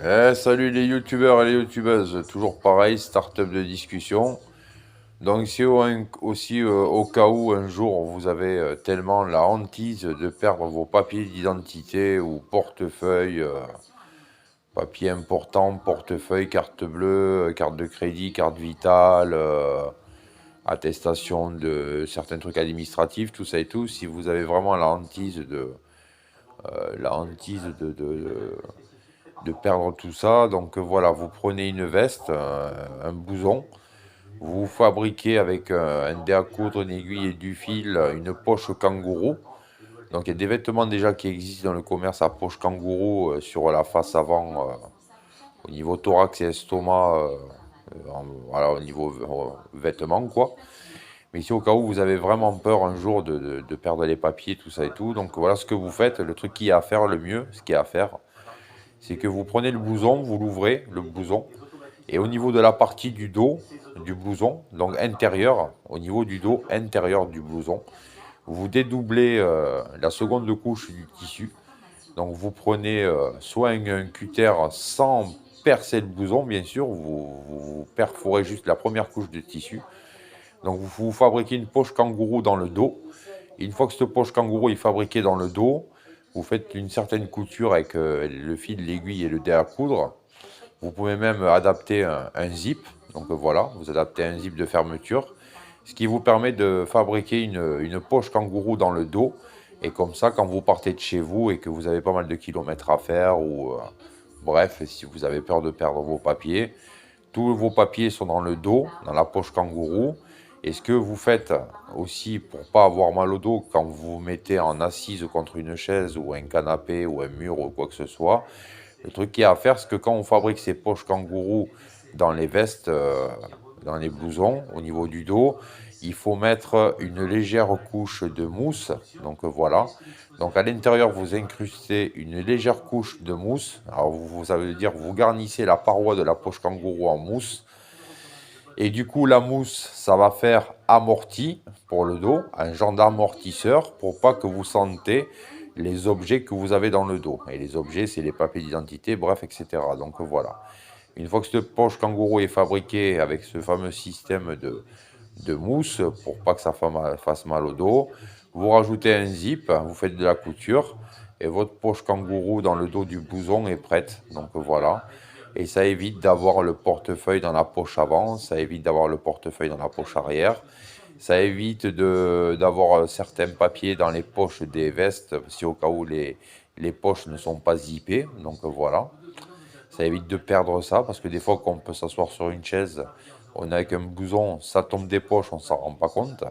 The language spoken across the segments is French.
Salut les youtubeurs et les youtubeuses, toujours pareil, startup de discussion. Donc si aussi au cas où un jour vous avez tellement la hantise de perdre vos papiers d'identité ou portefeuille, papiers importants, portefeuille, carte bleue, carte de crédit, carte vitale, attestation de certains trucs administratifs, tout ça et tout, si vous avez vraiment la hantise de perdre tout ça. Donc voilà, vous prenez une veste, un blouson, vous fabriquez avec un dé à coudre, une aiguille et du fil, une poche kangourou. Donc il y a des vêtements déjà qui existent dans le commerce à poche kangourou sur la face avant, au niveau thorax et estomac, voilà, au niveau vêtements quoi. Mais ici, au cas où vous avez vraiment peur un jour de perdre les papiers, tout ça et tout, donc voilà ce que vous faites. Le truc qui est à faire le mieux, ce qui est à faire, c'est que vous prenez le blouson, vous l'ouvrez, le blouson, et au niveau de la partie du dos du blouson, donc intérieur, au niveau du dos intérieur du blouson, vous dédoublez la seconde couche du tissu. Donc vous prenez soit un cutter sans percer le blouson, bien sûr, vous perforez juste la première couche de tissu. Donc vous fabriquez une poche kangourou dans le dos. Et une fois que cette poche kangourou est fabriquée dans le dos, vous faites une certaine couture avec le fil, l'aiguille et le dé à coudre. Vous pouvez même adapter un zip. Donc voilà, vous adaptez un zip de fermeture. Ce qui vous permet de fabriquer une poche kangourou dans le dos. Et comme ça, quand vous partez de chez vous et que vous avez pas mal de kilomètres à faire, ou bref, si vous avez peur de perdre vos papiers, tous vos papiers sont dans le dos, dans la poche kangourou. Et ce que vous faites aussi pour pas avoir mal au dos quand vous vous mettez en assise contre une chaise ou un canapé ou un mur ou quoi que ce soit, le truc qu'il y a à faire, c'est que quand on fabrique ces poches kangourou dans les vestes, dans les blousons, au niveau du dos, il faut mettre une légère couche de mousse. Donc voilà. Donc à l'intérieur, vous incrustez une légère couche de mousse. Alors ça veut dire vous garnissez la paroi de la poche kangourou en mousse. Et du coup, la mousse, ça va faire amorti pour le dos, un genre d'amortisseur pour pas que vous sentez les objets que vous avez dans le dos. Et les objets, c'est les papiers d'identité, bref, etc. Donc voilà. Une fois que cette poche kangourou est fabriquée avec ce fameux système de mousse, pour pas que ça fasse mal au dos, vous rajoutez un zip, vous faites de la couture, et votre poche kangourou dans le dos du blouson est prête. Donc voilà. Et ça évite d'avoir le portefeuille dans la poche avant, ça évite d'avoir le portefeuille dans la poche arrière, ça évite d'avoir certains papiers dans les poches des vestes, si au cas où les poches ne sont pas zippées. Donc voilà. Ça évite de perdre ça, parce que des fois, quand on peut s'asseoir sur une chaise, on est avec un blouson, ça tombe des poches, on s'en rend pas compte.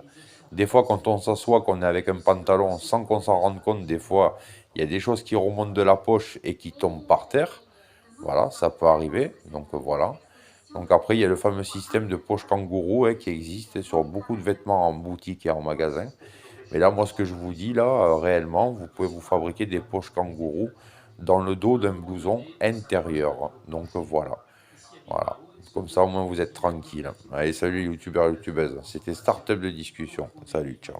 Des fois, quand on s'assoit, qu'on est avec un pantalon, sans qu'on s'en rende compte, des fois, il y a des choses qui remontent de la poche et qui tombent par terre. Voilà, ça peut arriver. Donc voilà. Donc après, il y a le fameux système de poche kangourou qui existe sur beaucoup de vêtements en boutique et en magasin. Mais là, moi, ce que je vous dis, là, réellement, vous pouvez vous fabriquer des poches kangourou dans le dos d'un blouson intérieur. Donc voilà. Voilà. Comme ça, au moins, vous êtes tranquille. Allez, salut les youtubeurs et youtubeuses. C'était Startup de discussion. Salut, ciao.